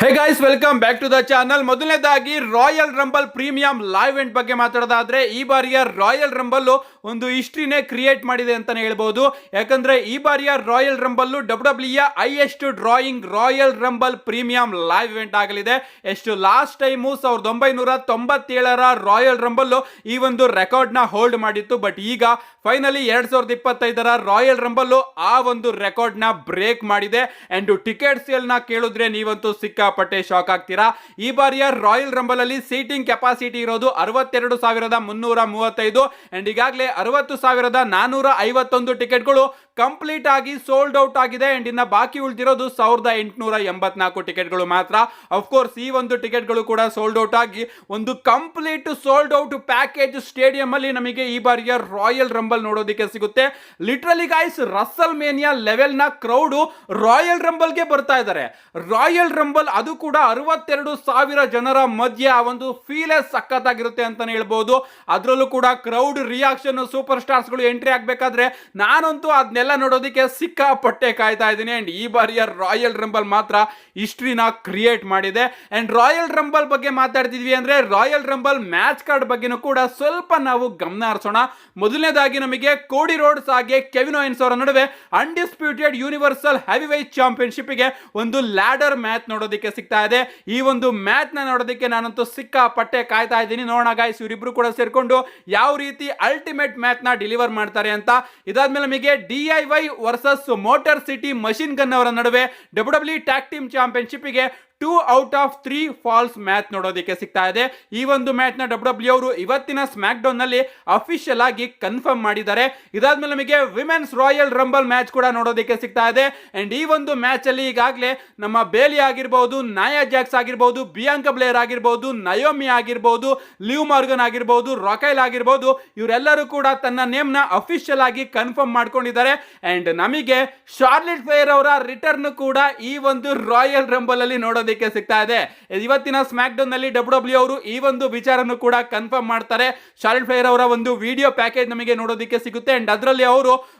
Hey guys, welcome back to the channel. ಮೊದಲನೇದಾಗಿ Royal rumble premium live event ಬಗ್ಗೆ ಮಾತಾಡೋದಾದ್ರೆ ಈ ಬಾರಿಯ ರಾಯಲ್ ರಂಬಲ್ ಒಂದು ಹಿಸ್ಟ್ರಿನೇ ಕ್ರಿಯೇಟ್ ಮಾಡಿದೆ ಅಂತಾನೆ ಹೇಳ್ಬೋದು. ಯಾಕಂದ್ರೆ ಈ ಬಾರಿಯ royal rumble W highest drawing royal rumble premium live event ಆಗಲಿದೆ. ಎಷ್ಟು ಲಾಸ್ಟ್ ಟೈಮು 1997ರ ರಾಯಲ್ ರಂಬಲ್ ಈ ಒಂದು ರೆಕಾರ್ಡ್ ನ ಹೋಲ್ಡ್ ಮಾಡಿತ್ತು. ಬಟ್ ಈಗ ಫೈನಲಿ 2025ರ ರಾಯಲ್ ರಂಬಲ್ ಆ ಒಂದು ರೆಕಾರ್ಡ್ ನ ಬ್ರೇಕ್ ಮಾಡಿದೆ. ಅಂಡ್ ಟಿಕೆಟ್ ಸೇಲ್ ನ ಕೇಳಿದ್ರೆ ನೀವಂತೂ ಸಿಕ್ಕಾಪಟ್ಟೆ ಶಾಕ್ ಆಗ್ತೀರಾ. ಈ ಬಾರಿಯ ರಾಯಲ್ ರಂಬಲ್ ಅಲ್ಲಿ ಸೀಟಿಂಗ್ ಕೆಪಾಸಿಟಿ ಇರೋದು 62,335 ಅಂಡ್ ಈಗಾಗಲೇ 60,451 ಟಿಕೆಟ್ಗಳು ಕಂಪ್ಲೀಟ್ ಆಗಿ ಸೋಲ್ಡ್ ಔಟ್ ಆಗಿದೆ. ಅಂಡ್ ಇನ್ನ ಬಾಕಿ ಉಳಿದಿರೋದು 1,884 ಟಿಕೆಟ್ಗಳು ಮಾತ್ರ. ಅಫ್ಕೋರ್ಸ್ ಈ ಒಂದು ಟಿಕೆಟ್ಗಳು ಕೂಡ ಸೋಲ್ಡ್ ಔಟ್ ಆಗಿ ಒಂದು complete sold out package stadium ಅಲ್ಲಿ ನಮಗೆ ಈ ಬಾರಿಯ ರಾಯಲ್ ರಂಬಲ್ ನೋಡೋದಕ್ಕೆ ಸಿಗುತ್ತೆ. Literally guys, Russell mania level ನ ಕ್ರೌಡ್ ರಾಯಲ್ ರಂಬಲ್ ಗೆ ಬರ್ತಾ ಇದ್ದಾರೆ. ರಾಯಲ್ ರಂಬಲ್ ಅದು ಕೂಡ 62,000 ಜನರ ಮಧ್ಯೆ ಆ ಒಂದು ಫೀಲ್ ಸಖತ್ತಾಗಿರುತ್ತೆ ಅಂತಾನೆ ಹೇಳ್ಬಹುದು. ಅದರಲ್ಲೂ ಕೂಡ ಕ್ರೌಡ್ ರಿಯಾಕ್ಷನ್, ಸೂಪರ್ ಸ್ಟಾರ್ಸ್ ಗಳು ಎಂಟ್ರಿ ಆಗ್ಬೇಕಾದ್ರೆ ನಾನಂತೂ ಅದನ್ನೆಲ್ಲ ನೋಡೋದಕ್ಕೆ ಸಿಕ್ಕಾಪಟ್ಟೆ ಕಾಯ್ತಾ ಇದ್ದೀನಿ. ಅಂಡ್ ಈ ಬಾರಿಯ ರಾಯಲ್ ರಂಬಲ್ ಮಾತ್ರ ಹಿಸ್ಟ್ರಿನ ಕ್ರಿಯೇಟ್ ಮಾಡಿದೆ. ಅಂಡ್ ರಾಯಲ್ ರಂಬಲ್ ಬಗ್ಗೆ ಮಾತಾಡ್ತಿದ್ವಿ ಅಂದ್ರೆ ರಾಯಲ್ ರಂಬಲ್ ಮ್ಯಾಚ್ ಕಾರ್ಡ್ ಬಗ್ಗೆನೂ ಕೂಡ ಸ್ವಲ್ಪ ನಾವು ಗಮನ ಹರಿಸೋಣ. ಮೊದಲನೇದಾಗಿ ನಮಗೆ ಕೋಡಿ ರೋಡ್ಸ್ ಹಾಗೆ ಕೆವಿನ್ ಓವೆನ್ಸ್ ಅವರ ನಡುವೆ ಅನ್ಡಿಸ್ಪ್ಯೂಟೆಡ್ ಯೂನಿವರ್ಸಲ್ ಹೆವಿವೈಟ್ ಚಾಂಪಿಯನ್ಶಿಪ್ ಗೆ ಒಂದು ಲ್ಯಾಡರ್ ಮ್ಯಾಚ್ ನೋಡೋದಕ್ಕೆ ಸಿಗ್ತಾ ಇದೆ. ಈ ಒಂದು ಮ್ಯಾಚ್ ನ ನೋಡೋದಕ್ಕೆ ನಾನಂತೂ ಸಿಕ್ಕಾಪಟ್ಟೆ ಕಾಯ್ತಾ ಇದ್ದೀನಿ. ನೋಡೋಣ ಗೈಸ್, ಇವರಿಬ್ರು ಕೂಡ ಸೇರ್ಕೊಂಡು ಯಾವ ರೀತಿ ಅಲ್ಟಿಮೇಟ್ ಮ್ಯಾಚ್ ನ ಡೆಲಿವರ್ ಮಾಡ್ತಾರೆ ಅಂತ. ಇದಾದ್ಮೇಲೆ ನಮಗೆ DIY versus motor city machine gun ಅವರ ನಡುವೆ WWE ಟ್ಯಾಗ್ ಟೀಮ್ ಚಾಂಪಿಯನ್ಶಿಪ್ ಗೆ 2 ಔಟ್ ಆಫ್ 3 ಫಾಲ್ಸ್ ಮ್ಯಾಚ್ ನೋಡೋದಕ್ಕೆ ಸಿಗ್ತಾ ಇದೆ. ಈ ಒಂದು ಮ್ಯಾಚ್ ನ WWE ಅವರು ಇವತ್ತಿನ ಸ್ಮ್ಯಾಕ್ ಡೌನ್ ನಲ್ಲಿ ಅಫಿಷಿಯಲ್ ಆಗಿ ಕನ್ಫರ್ಮ್ ಮಾಡಿದ್ದಾರೆ. ಇದಾದ್ಮೇಲೆ ನಮಗೆ ವಿಮೆನ್ಸ್ ರಾಯಲ್ ರಂಬಲ್ ಮ್ಯಾಚ್ ಕೂಡ ನೋಡೋದಕ್ಕೆ ಸಿಗ್ತಾ ಇದೆ. ಅಂಡ್ ಈ ಒಂದು ಮ್ಯಾಚ್ ಅಲ್ಲಿ ಈಗಾಗಲೇ ನಮ್ಮ ಬೇಲಿ ಆಗಿರಬಹುದು, ನಾಯಾ ಜಾಕ್ಸ್ ಆಗಿರಬಹುದು, ಬಿಯಾಂಕಾ ಬ್ಲೇರ್ ಆಗಿರಬಹುದು, ನಯೋಮಿ ಆಗಿರಬಹುದು, ಲಿವ್ ಮಾರ್ಗನ್ ಆಗಿರಬಹುದು, ರಾಕೈಲ್ ಆಗಿರಬಹುದು, ಇವರೆಲ್ಲರೂ ಕೂಡ ತನ್ನ ನೇಮ್ ನ ಅಫಿಷಿಯಲ್ ಆಗಿ ಕನ್ಫರ್ಮ್ ಮಾಡ್ಕೊಂಡಿದ್ದಾರೆ. ಅಂಡ್ ನಮಗೆ ಶಾರ್ಲೆಟ್ ಫ್ಲೇರ್ ಅವರ ರಿಟರ್ನ್ ಕೂಡ ಈ ಒಂದು ರಾಯಲ್ ರಂಬಲ್ ಅಲ್ಲಿ ನೋಡೋದಕ್ಕೆ ಸಿಗ್ತಾ ಇದೆ. ಇವತ್ತಿನ ಸ್ಮ್ಯಾಕ್ ಡೌನ್ ನಲ್ಲಿ WWE ಅವರು ಈ ಒಂದು ವಿಚಾರವನ್ನು ಕೂಡ ಕನ್ಫರ್ಮ್ ಮಾಡ್ತಾರೆ. ಶಾರ್ಲೆಟ್ ಫ್ಲೇರ್ ಅವರ ಒಂದು ವಿಡಿಯೋ ಪ್ಯಾಕೇಜ್ ನಮಗೆ ನೋಡೋದಕ್ಕೆ ಸಿಗುತ್ತೆ. ಅಂಡ್ ಅದರಲ್ಲಿ ಅವರು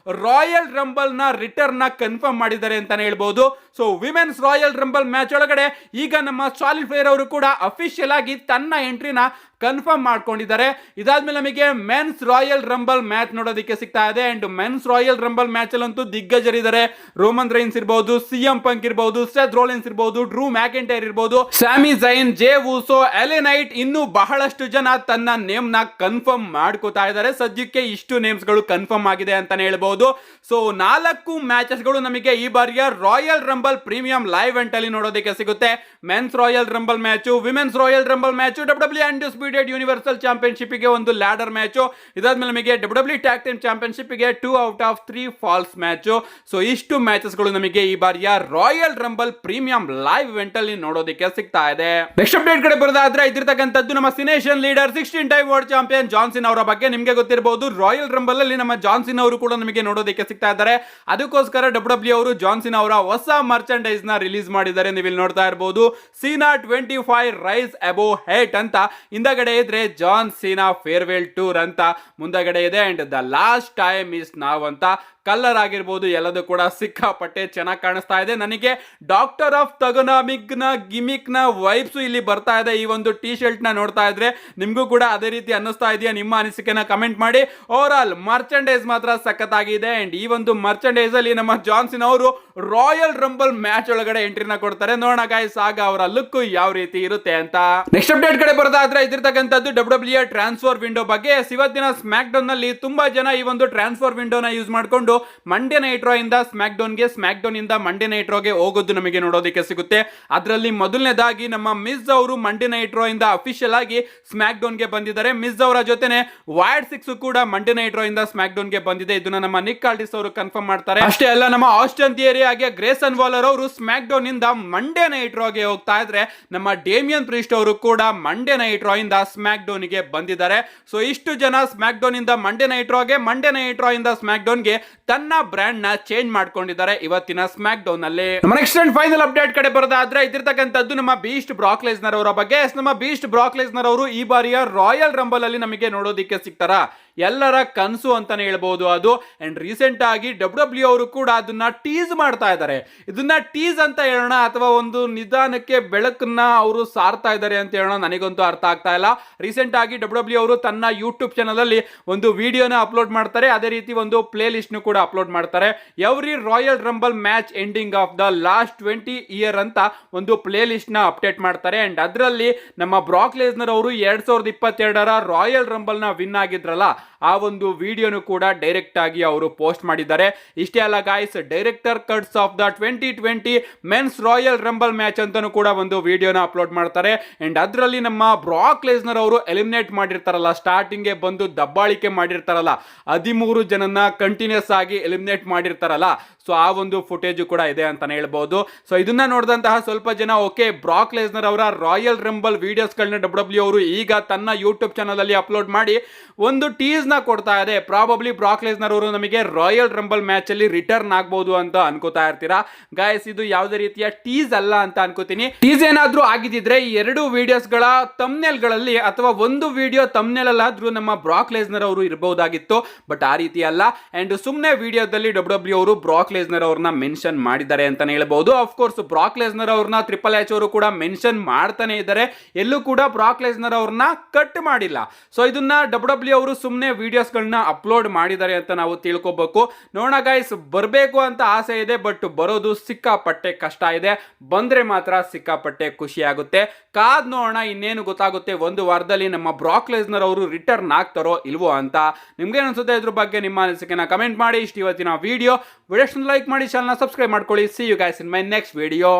ರಾಯಲ್ ರಂಬಲ್ ನ ರಿಟರ್ನ್ ನ ಕನ್ಫರ್ಮ್ ಮಾಡಿದ್ದಾರೆ ಅಂತಾನೆ ಹೇಳ್ಬಹುದು. So women's royal rumble match ಒಳಗಡೆ ಈಗ ನಮ್ಮ ಶಾರ್ಲೆಟ್ ಫ್ಲೇರ್ ಅವರು ಕೂಡ ಅಫಿಷಿಯಲ್ ಆಗಿ ತನ್ನ ಎಂಟ್ರಿನ ಕನ್ಫರ್ಮ್ ಮಾಡ್ಕೊಂಡಿದ್ದಾರೆ. ಇದಾದ್ಮೇಲೆ ನಮಗೆ ಮೆನ್ಸ್ ರಾಯಲ್ ರಂಬಲ್ ಮ್ಯಾಚ್ ನೋಡೋದಕ್ಕೆ ಸಿಗ್ತಾ ಇದೆ. And men's royal rumble match ಅಲ್ಲಂತೂ ದಿಗ್ಗಜರಿದ್ದಾರೆ. ರೋಮನ್ ರೈನ್ಸ್ ಇರಬಹುದು, CM ಪಂಕ್ ಇರಬಹುದು, ಸೆತ್ ರೋಲಿನ್ಸ್ ಇರಬಹುದು, ಡ್ರೂ ಮ್ಯಾಕೆಂಟೈರ್ ಇರಬಹುದು, ಸ್ಯಾಮಿ ಝೈನ್, ಜೇ ಊಸೋ, ಎಲೆ ನೈಟ್, ಇನ್ನು ಬಹಳಷ್ಟು ಜನ ತನ್ನ ನೇಮ್ ನ ಕನ್ಫರ್ಮ್ ಮಾಡ್ಕೋತಾ ಇದ್ದಾರೆ. ಸದ್ಯಕ್ಕೆ ಇಷ್ಟು ನೇಮ್ಸ್ ಗಳು ಕನ್ಫರ್ಮ್ ಆಗಿದೆ ಅಂತಾನೆ ಹೇಳ್ಬಹುದು. ಸೊ 4 ಮ್ಯಾಚಸ್ ಗಳು ನಮಗೆ ಈ ಬಾರಿಯ royal rumble premium live event ಅಲ್ಲಿ ನೋಡೋದಕ್ಕೆ ಸಿಗುತ್ತೆ. Men's royal rumble match, women's royal rumble match, WWE undisputed universal championship ಗೆ ಒಂದು ಲ್ಯಾಡರ್ ಮ್ಯಾಚ್, ಇದಾದ್ಮೇಲೆ ನಮಗೆ WWE ಟ್ಯಾಗ್ ಟೀಮ್ ಚಾಂಪಿಯನ್ಶಿಪ್ ಗೆ 2 out of 3 falls match. So ಇಷ್ಟು ಮ್ಯಾಚಸ್ ಗಳು ನಮಗೆ ಈ ಬಾರಿಯ royal rumble premium live event ಅಲ್ಲಿ ನೋಡೋದಕ್ಕೆ ಸಿಗ್ತಾ ಇದೆ. ನೆಕ್ಸ್ಟ್ ಅಪ್ಡೇಟ್ ಕಡೆ ಬರೋದಾದ್ರೆ ಇದಿರ್ತಕ್ಕಂಥದ್ದು ನಮ್ಮ ಸಿನೇಷನ್ ಲೀಡರ್ 16 ಟೈಮ್ ವರ್ಲ್ಡ್ ಚಾಂಪಿಯನ್ ಜಾನ್ಸಿನ್ ಅವರ ಬಗ್ಗೆ ನಿಮಗೆ ಗೊತ್ತಿರಬಹುದು. ರಾಯಲ್ ರಂಬಲ್ ಅಲ್ಲಿ ನಮ್ಮ ಜಾನ್ಸಿನ್ ಅವರು ಕೂಡ ನಮಗೆ ನೋಡೋದಕ್ಕೆ ಸಿಗ್ತಾ ಇದ್ದಾರೆ. ಅದಕ್ಕೋಸ್ಕರ WWE ಅವರು ಜಾನ್ಸಿನ್ ಅವರ ಹೊಸ ಮರ್ಚೆಂಡೈಸ್ ನ ರಿಲೀಸ್ ಮಾಡಿದ್ದಾರೆ. ನೀವು ಇಲ್ಲಿ ನೋಡ್ತಾ ಇರಬಹುದು, ಸೀನಾ 25 ರೈಸ್ ಅಬೋವ್ ಹೇಟ್ ಅಂತ ಹಿಂದಗಡೆ ಇದ್ರೆ ಜಾನ್ ಸೀನಾ ಫೇರ್ವೆಲ್ ಟೂರ್ ಅಂತ ಮುಂದಗಡೆ ಇದೆ. And the last time is ನಾವ್ ಅಂತ ಕಲರ್ ಆಗಿರ್ಬೋದು ಎಲ್ಲದೂ ಕೂಡ ಸಿಕ್ಕಾಪಟ್ಟೆ ಚೆನ್ನಾಗಿ ಕಾಣಿಸ್ತಾ ಇದೆ. ನನಗೆ ಡಾಕ್ಟರ್ ಆಫ್ ತಗೊನಾಮಿಕ್ ನ ಗಿಮಿಕ್ ನ ವೈಬ್ಸ್ ಇಲ್ಲಿ ಬರ್ತಾ ಇದೆ. ಈ ಒಂದು ಟಿ ಶರ್ಟ್ ನ ನೋಡ್ತಾ ಇದ್ರೆ ನಿಮ್ಗೂ ಕೂಡ ಅದೇ ರೀತಿ ಅನ್ನಿಸ್ತಾ ಇದೆಯಾ? ನಿಮ್ಮ ಅನಿಸಿಕೆನ ಕಮೆಂಟ್ ಮಾಡಿ. ಓವರ್ ಆಲ್ ಮರ್ಚೆಂಡೈಸ್ ಮಾತ್ರ ಸಖತ್ತಾಗಿದೆ. ಅಂಡ್ ಈ ಒಂದು ಮರ್ಚೆಂಡೈಸ್ ಅಲ್ಲಿ ನಮ್ಮ ಜಾನ್ಸಿನ್ ಅವರು ರಾಯಲ್ ರಂಬಲ್ ಮ್ಯಾಚ್ ಒಳಗಡೆ ಎಂಟ್ರಿನ ಕೊಡ್ತಾರೆ. ನೋಡೋಣ ಗೈಸ್ ಆಗ ಅವರ ಲುಕ್ ಯಾವ ರೀತಿ ಇರುತ್ತೆ ಅಂತ. ನೆಕ್ಸ್ಟ್ ಅಪ್ಡೇಟ್ ಕಡೆ ಬರೋದಾದ್ರೆ ಇದಿರ್ತಕ್ಕಂಥದ್ದು WWE ಟ್ರಾನ್ಸ್ಫರ್ ವಿಂಡೋ ಬಗ್ಗೆ. ಇವತ್ತಿನ ಸ್ಮ್ಯಾಕ್ ಡೌನ್ ನಲ್ಲಿ ತುಂಬಾ ಜನ ಈ ಒಂದು ಟ್ರಾನ್ಸ್ಫರ್ ವಿಂಡೋನ ಯೂಸ್ ಮಾಡಿಕೊಂಡು ಮಂಡೇ ನೈಟ್ ರೋ ಇಂದ ಸ್ಮ್ಯಾಕ್ ಡೌನ್ ಗೆ, ಸ್ಮ್ಯಾಕ್ ಡೌನ್ ಇಂದ ಮಂಡೇ ನೈಟ್ ರೋಗೆ ಹೋಗೋದು ನಮಗೆ ನೋಡೋದಕ್ಕೆ ಸಿಗುತ್ತೆ. ಅದರಲ್ಲಿ ಮೊದಲನೇದಾಗಿ ನಮ್ಮ ಮಿಸ್ ಅವರು ಮಂಡೇ ನೈಟ್ ರೋ ಇಂದ ಅಫಿಷಿಯಲ್ ಆಗಿ ಸ್ಮ್ಯಾಕ್ ಡೌನ್ ಗೆ ಬಂದಿದ್ದಾರೆ. ಮಿಸ್ ಅವರ ಜೊತೆನೆ ವೈಡ್ 6 ಕೂಡ ಮಂಡೇ ನೈಟ್ ರೋ ಇಂದ ಸ್ಮ್ಯಾಕ್ ಡೌನ್ ಗೆ ಬಂದಿದೆ. ಇದನ್ನ ನಮ್ಮ ನಿಕ್ ಆಲ್ಡಿಸ್ ಅವರು ಕನ್ಫರ್ಮ್ ಮಾಡ್ತಾರೆ. ಅಷ್ಟೇ ಅಲ್ಲ, ನಮ್ಮ ಆಸ್ಟನ್ ಥಿಯರಿ ಹಾಗೆ ಗ್ರೇಸನ್ ವಾಲರ್ ಅವರು ಸ್ಮ್ಯಾಕ್ ಡೌನ್ ಇಂದ ಮಂಡೇ ನೈಟ್ ರೋಗೆ ಹೋಗ್ತಾ ಇದ್ರೆ, ನಮ್ಮ ಡೇಮಿಯನ್ ಪ್ರೀಸ್ಟ್ ಅವರು ಕೂಡ ಮಂಡೇ ನೈಟ್ ರೋ ಇಂದ ಸ್ಮ್ಯಾಕ್ ಡೌನ್ ಗೆ ಬಂದಿದ್ದಾರೆ. ಸೊ ಇಷ್ಟು ಜನ ಸ್ಮ್ಯಾಕ್ ಡೌನ್ ಇಂದ ಮಂಡೇ ನೈಟ್ ರೋಗೆ, ಮಂಡೇ ನೈಟ್ ರೋ ಇಂದ ಸ್ಮ್ಯಾಕ್ ಡೌನ್ ಗೆ ತನ್ನ ಬ್ರ್ಯಾಂಡ್ ನ ಚೇಂಜ್ ಮಾಡ್ಕೊಂಡಿದ್ದಾರೆ ಇವತ್ತಿನ ಸ್ಮ್ಯಾಕ್ ಡೌನ್ ಅಲ್ಲಿ. ನೆಕ್ಸ್ಟ್ ಅಂಡ್ ಫೈನಲ್ ಅಪ್ಡೇಟ್ ಕಡೆ ಬರೋದಾದ್ರೆ ಇದಿರ್ತಕ್ಕಂಥದ್ದು ನಮ್ಮ ಬೀಸ್ಟ್ ಬ್ರಾಕ್ ಲೆಸ್ನರ್ ಅವರ ಬಗ್ಗೆ. ನಮ್ಮ ಬೀಸ್ಟ್ ಬ್ರಾಕ್ ಲೆಸ್ನರ್ ಅವರು ಈ ಬಾರಿಯ ರಾಯಲ್ ರಂಬಲ್ ಅಲ್ಲಿ ನಮಗೆ ನೋಡೋದಕ್ಕೆ ಸಿಗ್ತಾರಾ? ಎಲ್ಲರ ಕನಸು ಅಂತಾನೆ ಹೇಳ್ಬೋದು ಅದು. ಅಂಡ್ ರೀಸೆಂಟ್ ಆಗಿ ಡಬ್ಲ್ಯೂ ಅವರು ಕೂಡ ಅದನ್ನ ಟೀಸ್ ಮಾಡ್ತಾ ಇದ್ದಾರೆ. ಇದನ್ನ ಟೀಸ್ ಅಂತ ಹೇಳೋಣ ಅಥವಾ ಒಂದು ನಿಧಾನಕ್ಕೆ ಬೆಳಕನ್ನ ಅವರು ಸಾರ್ತಾ ಇದ್ದಾರೆ ಅಂತ ಹೇಳೋಣ, ನನಗಂತೂ ಅರ್ಥ ಆಗ್ತಾ ಇಲ್ಲ. ರೀಸೆಂಟ್ ಆಗಿ ಡಬ್ಲ್ಯೂ ಅವರು ತನ್ನ ಯೂಟ್ಯೂಬ್ ಚಾನಲ್ ಅಲ್ಲಿ ಒಂದು ವಿಡಿಯೋನ ಅಪ್ಲೋಡ್ ಮಾಡ್ತಾರೆ, ಅದೇ ರೀತಿ ಒಂದು ಪ್ಲೇ ಲಿಸ್ಟ್ ಕೂಡ ಅಪ್ಲೋಡ್ ಮಾಡ್ತಾರೆ. Every royal rumble match ending of the last 20 year ಅಂತ ಒಂದು ಪ್ಲೇ ಲಿಸ್ಟ್ ನ ಅಪ್ಡೇಟ್ ಮಾಡ್ತಾರೆ. ಅಂಡ್ ಅದರಲ್ಲಿ ನಮ್ಮ ಬ್ರಾಕ್ ಲೆಸ್ನರ್ ಅವರು 2022ರ ರಾಯಲ್ ರಂಬಲ್ ನ ವಿನ್ ಆಗಿದ್ರಲ್ಲ, ಆ ಒಂದು ವಿಡಿಯೋನು ಕೂಡ ಡೈರೆಕ್ಟ್ ಆಗಿ ಅವರು ಪೋಸ್ಟ್ ಮಾಡಿದ್ದಾರೆ. ಇಷ್ಟೇ ಅಲ್ಲ guys, director cuts of the 2020 men's royal rumble match ಅಂತಾನು ಕೂಡ ಒಂದು ವಿಡಿಯೋನ ಅಪ್ಲೋಡ್ ಮಾಡ್ತಾರೆ. ಅಂಡ್ ಅದರಲ್ಲಿ ನಮ್ಮ ಬ್ರಾಕ್ ಲೆಸ್ನರ್ ಅವರು ಎಲಿಮಿನೇಟ್ ಮಾಡಿರ್ತಾರಲ್ಲ, ಸ್ಟಾರ್ಟಿಂಗ್ ಬಂದು ದಬ್ಬಾಳಿಕೆ ಮಾಡಿರ್ತಾರಲ್ಲ, 13 ಜನನ ಕಂಟಿನ್ಯೂಸ್ ಆಗಿ ಎಲಿಮಿನೇಟ್ ಮಾಡಿರ್ತಾರಲ್ಲ, ಸೊ ಆ ಒಂದು ಫುಟೇಜ್ ಕೂಡ ಇದೆ ಅಂತಾನೆ ಹೇಳ್ಬಹುದು. ಸೊ ಇದನ್ನ ನೋಡಿದಂತಹ ಸ್ವಲ್ಪ ಜನ ಓಕೆ, ಬ್ರಾಕ್ ಲೆಸ್ನರ್ ಅವರ ರಾಯಲ್ ರಂಬಲ್ ವಿಡಿಯೋಸ್ಗಳನ್ನ ಡಬ್ಲ್ಯೂ ಅವರು ಈಗ ತನ್ನ ಯೂಟ್ಯೂಬ್ ಚಾನಲ್ ಅಲ್ಲಿ ಅಪ್ಲೋಡ್ ಮಾಡಿ ಒಂದು ಟೀಸ್ ನ ಕೊಡ್ತಾ ಇದೆ. ಪ್ರಾಬಬ್ಲಿ ಬ್ರಾಕ್ ಲೆಸ್ನರ್ ಅವರು ನಮಗೆ ರಾಯಲ್ ರಂಬಲ್ ಮ್ಯಾಚ್ ಅಲ್ಲಿ ರಿಟರ್ನ್ ಆಗಬಹುದು ಅಂತ ಅನ್ಕೋತಾ ಇರ್ತೀರಾ ಗಾಯ್ಸ್. ಇದು ಯಾವುದೇ ರೀತಿಯ ಟೀಸ್ ಅಲ್ಲ ಅಂತ ಅನ್ಕೋತೀನಿ. ಟೀಸ್ ಏನಾದ್ರೂ ಆಗಿದ್ರೆ ಈ ಎರಡು ವಿಡಿಯೋಸ್ ಗಳ ತಮ್ನೇಲ್ ಗಳಲ್ಲಿ ಅಥವಾ ಒಂದು ವಿಡಿಯೋ ತಮ್ನೇಲ್ ಅಲ್ಲಾದ್ರೂ ನಮ್ಮ ಬ್ರಾಕ್ ಲೆಸ್ನರ್ ಅವರು ಇರಬಹುದಾಗಿತ್ತು, ಬಟ್ ಆ ರೀತಿ ಅಲ್ಲ. ಅಂಡ್ ಸುಮ್ಮನೆ ವಿಡಿಯೋದಲ್ಲಿ ಡಬ್ಲ್ಯೂ ಅವರು ಬ್ರಾಕ್ ಲೆಸ್ನರ್ ಅವ್ರನ್ನ ಮೆನ್ಷನ್ ಮಾಡಿದ್ದಾರೆ ಅಂತಾನೆ ಹೇಳ್ಬಹುದು. ಅಫ್ಕೋರ್ಸ್ ಬ್ರಾಕ್ ಲೆಸ್ನರ್ ಅವ್ರನ್ನ ಟ್ರಿಪಲ್ ಎಚ್ ಅವರು ಕೂಡ ಮೆನ್ಷನ್ ಮಾಡ್ತಾನೆ ಇದ್ದಾರೆ, ಎಲ್ಲೂ ಕೂಡ ಬ್ರಾಕ್ ಲೆಸ್ನರ್ ಅವ್ರನ್ನ ಕಟ್ ಮಾಡಿಲ್ಲ. ಸೊ ಇದನ್ನ ಡಬ್ಲ್ಯೂ ಅವರು ಸುಮ್ಮನೆ ವಿಡಿಯೋಸ್ಗಳನ್ನ ಅಪ್ಲೋಡ್ ಮಾಡಿದ್ದಾರೆ ಅಂತ ನಾವು ತಿಳ್ಕೊಬೇಕು. ನೋಡೋಣ ಗೈಸ್, ಬರಬೇಕು ಅಂತ ಆಸೆ ಇದೆ, ಬಟ್ ಬರೋದು ಸಿಕ್ಕಾಪಟ್ಟೆ ಕಷ್ಟ ಇದೆ. ಬಂದ್ರೆ ಮಾತ್ರ ಸಿಕ್ಕಾಪಟ್ಟೆ ಖುಷಿ ಆಗುತ್ತೆ. ಕಾದ್ ನೋಡೋಣ, ಇನ್ನೇನು ಗೊತ್ತಾಗುತ್ತೆ ಒಂದು ವಾರದಲ್ಲಿ ನಮ್ಮ ಬ್ರಾಕ್ ಲೆಸ್ನರ್ ಅವರು ರಿಟರ್ನ್ ಆಗ್ತಾರೋ ಇಲ್ವೋ ಅಂತ. ನಿಮ್ಗೆ ಅನ್ಸುತ್ತೆ ಇದ್ರ ಬಗ್ಗೆ ನಿಮ್ಮ ಅನಿಸಿಕೆನ ಕಮೆಂಟ್ ಮಾಡಿ. ಇಷ್ಟು ಇವತ್ತಿನ ವಿಡಿಯೋ ಲೈಕ್ ಮಾಡಿ, ಚಾನಲ್ ಸಬ್ಸ್ಕ್ರೈಬ್ ಮಾಡ್ಕೊಳ್ಳಿ. See you guys in my next video.